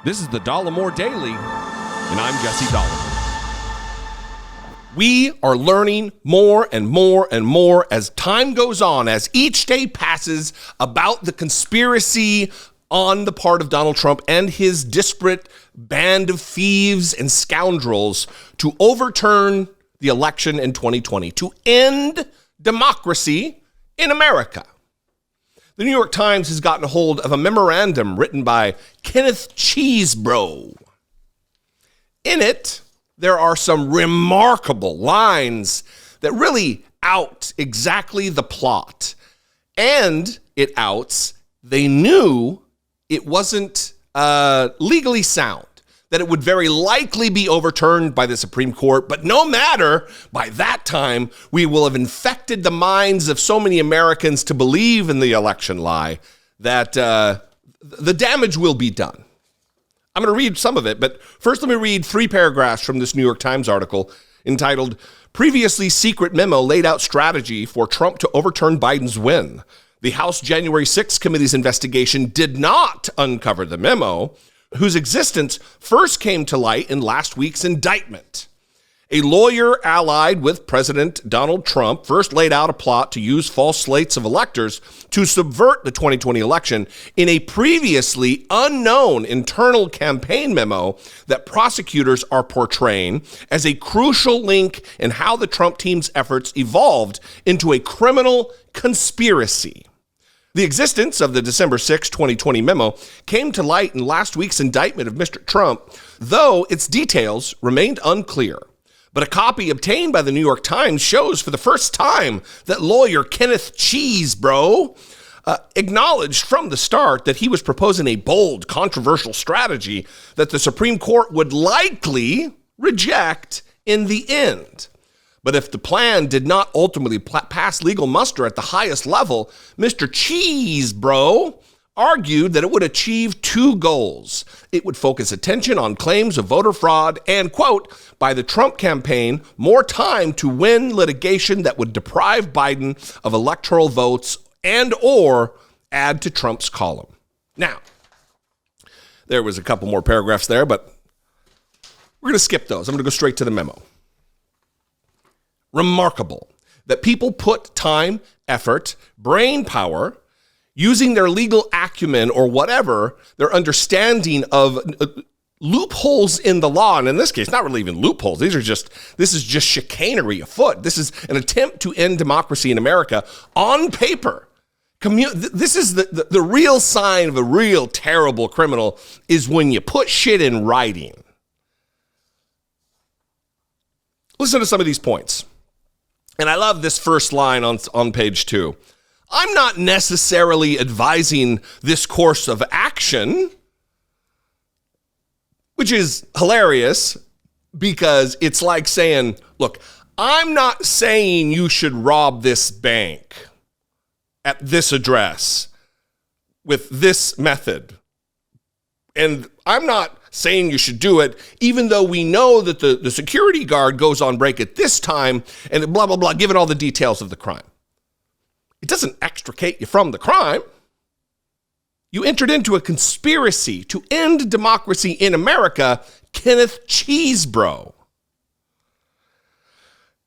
This is the Dollemore Daily, and I'm Jesse Dollemore. We are learning more and more and more as time goes on, as each day passes, about the conspiracy on the part of Donald Trump and his disparate band of thieves and scoundrels to overturn the election in 2020, to end democracy in America. The New York Times has gotten a hold of a memorandum written by Kenneth Chesebro. In it, there are some remarkable lines that really out exactly the plot. And it outs they knew it wasn't legally sound, that it would very likely be overturned by the Supreme Court. But no matter, by that time, we will have infected the minds of so many Americans to believe in the election lie that the damage will be done. I'm going to read some of it, but first let me read 3 paragraphs from this New York Times article entitled, "Previously Secret Memo Laid Out Strategy for Trump to Overturn Biden's Win. The House January 6th Committee's investigation did not uncover the memo, whose existence first came to light in last week's indictment. A lawyer allied with President Donald Trump first laid out a plot to use false slates of electors to subvert the 2020 election in a previously unknown internal campaign memo that prosecutors are portraying as a crucial link in how the Trump team's efforts evolved into a criminal conspiracy. The existence of the December 6, 2020 memo came to light in last week's indictment of Mr. Trump, though its details remained unclear. But a copy obtained by the New York Times shows for the first time that lawyer Kenneth Chesebro acknowledged from the start that he was proposing a bold, controversial strategy that the Supreme Court would likely reject in the end. But if the plan did not ultimately pass legal muster at the highest level, Mr. Chesebro argued that it would achieve 2 goals. It would focus attention on claims of voter fraud and, quote, by the Trump campaign, more time to win litigation that would deprive Biden of electoral votes and or add to Trump's column. Now, there was a couple more paragraphs there, but we're going to skip those. I'm going to go straight to the memo. Remarkable that people put time, effort, brain power, using their legal acumen or whatever, their understanding of loopholes in the law, and in this case, not really even loopholes. This is just chicanery afoot. This is an attempt to end democracy in America on paper. This is the real sign of a real terrible criminal is when you put shit in writing. Listen to some of these points. And I love this first line on page 2. I'm not necessarily advising this course of action, which is hilarious because it's like saying, look, I'm not saying you should rob this bank at this address with this method. And I'm not saying you should do it, even though we know that the security guard goes on break at this time and blah, blah, blah, given all the details of the crime. It doesn't extricate you from the crime. You entered into a conspiracy to end democracy in America, Kenneth Chesebro.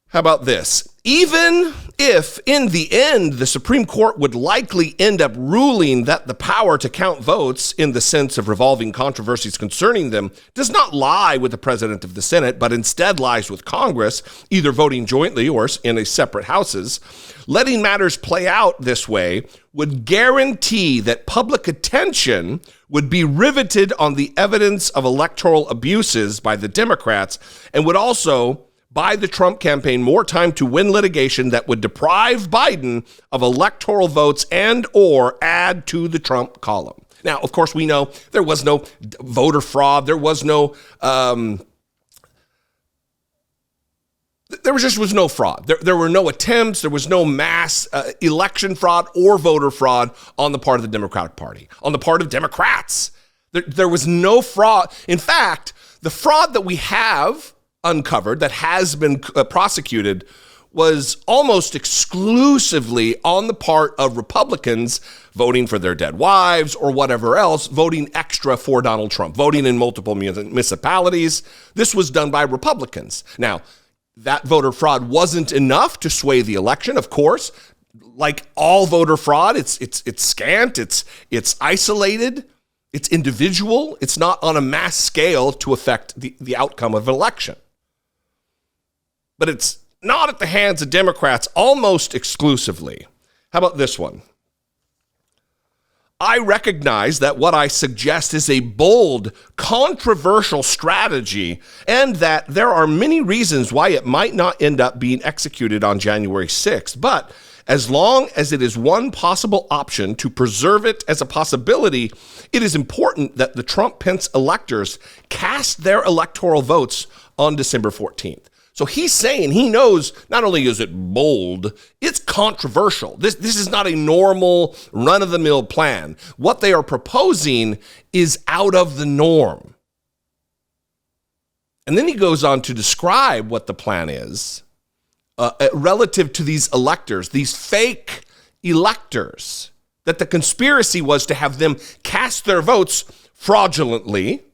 How about this? Even if, in the end, the Supreme Court would likely end up ruling that the power to count votes in the sense of revolving controversies concerning them does not lie with the President of the Senate, but instead lies with Congress, either voting jointly or in a separate houses, letting matters play out this way would guarantee that public attention would be riveted on the evidence of electoral abuses by the Democrats and would also buy the Trump campaign more time to win litigation that would deprive Biden of electoral votes and or add to the Trump column. Now, of course, we know there was no voter fraud. There was no, there was no fraud. There were no attempts. There was no mass election fraud or voter fraud on the part of the Democratic Party, on the part of Democrats. There was no fraud. In fact, the fraud that we have uncovered, that has been prosecuted, was almost exclusively on the part of Republicans voting for their dead wives or whatever else, voting extra for Donald Trump, voting in multiple municipalities. This was done by Republicans. Now, that voter fraud wasn't enough to sway the election, of course. Like all voter fraud, it's scant, it's isolated, it's individual, it's not on a mass scale to affect the outcome of an election. But it's not at the hands of Democrats almost exclusively. How about this one? I recognize that what I suggest is a bold, controversial strategy, and that there are many reasons why it might not end up being executed on January 6th. But as long as it is one possible option to preserve it as a possibility, it is important that the Trump-Pence electors cast their electoral votes on December 14th. So he's saying he knows not only is it bold, it's controversial. This is not a normal run-of-the-mill plan. What they are proposing is out of the norm. And then he goes on to describe what the plan is relative to these electors, these fake electors, that the conspiracy was to have them cast their votes fraudulently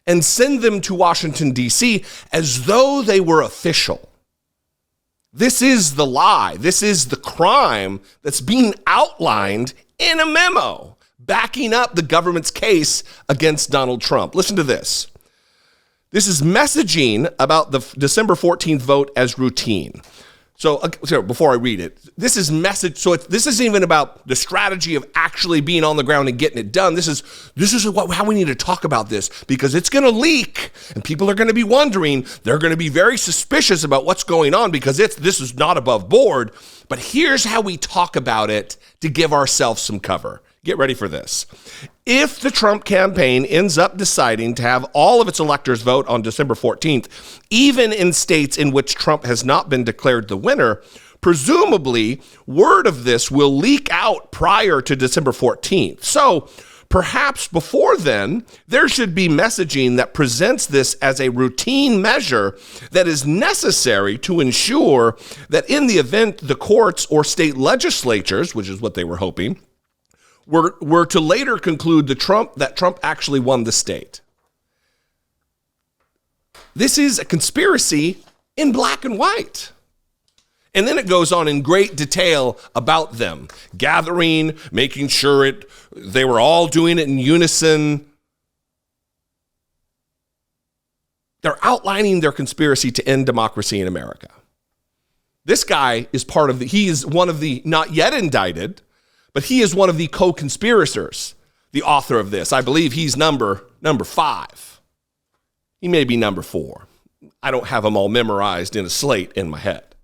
and send them to Washington, D.C. as though they were official. This is the lie. This is the crime that's being outlined in a memo backing up the government's case against Donald Trump. Listen to this. This is messaging about the December 14th vote as routine. So before I read it, this is message. So this isn't even about the strategy of actually being on the ground and getting it done. This is how we need to talk about this, because it's going to leak and people are going to be wondering. They're going to be very suspicious about what's going on because this is not above board. But here's how we talk about it to give ourselves some cover. Get ready for this. If the Trump campaign ends up deciding to have all of its electors vote on December 14th, even in states in which Trump has not been declared the winner, presumably word of this will leak out prior to December 14th. So perhaps before then, there should be messaging that presents this as a routine measure that is necessary to ensure that in the event the courts or state legislatures, which is what they were hoping, were to later conclude that Trump actually won the state. This is a conspiracy in black and white. And then it goes on in great detail about them, gathering, making sure they were all doing it in unison. They're outlining their conspiracy to end democracy in America. This guy is he is one of the not yet indicted, but he is one of the co-conspirators, the author of this. I believe he's number 5. He may be number 4. I don't have them all memorized in a slate in my head.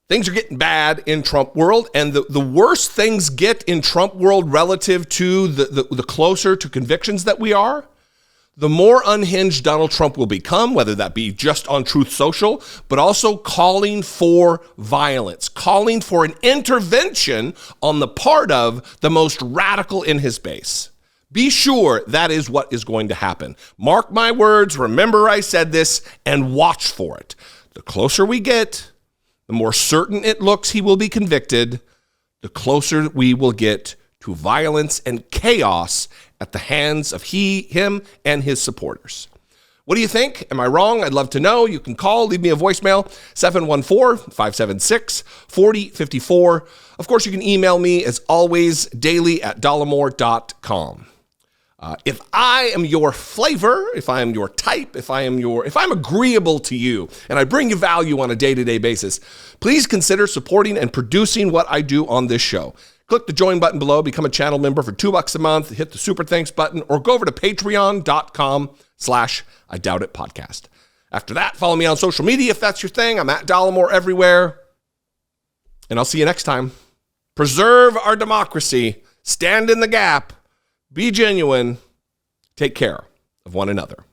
Things are getting bad in Trump world, and the worse things get in Trump world relative to the closer to convictions that we are, the more unhinged Donald Trump will become, whether that be just on Truth Social, but also calling for violence, calling for an intervention on the part of the most radical in his base. Be sure that is what is going to happen. Mark my words, remember I said this, and watch for it. The closer we get, the more certain it looks he will be convicted, the closer we will get to violence and chaos at the hands of him and his supporters. What do you think? Am I wrong? I'd love to know. You can call, leave me a voicemail, 714-576-4054. Of course, you can email me, as always, daily@dollemore.com. If I am your flavor, if I am your type, if I'm agreeable to you, and I bring you value on a day-to-day basis, please consider supporting and producing what I do on this show. Click the join button below, become a channel member for $2 a month, hit the super thanks button, or go over to patreon.com/IDoubtItPodcast. After that, follow me on social media if that's your thing. I'm at Dollemore everywhere. And I'll see you next time. Preserve our democracy. Stand in the gap. Be genuine. Take care of one another.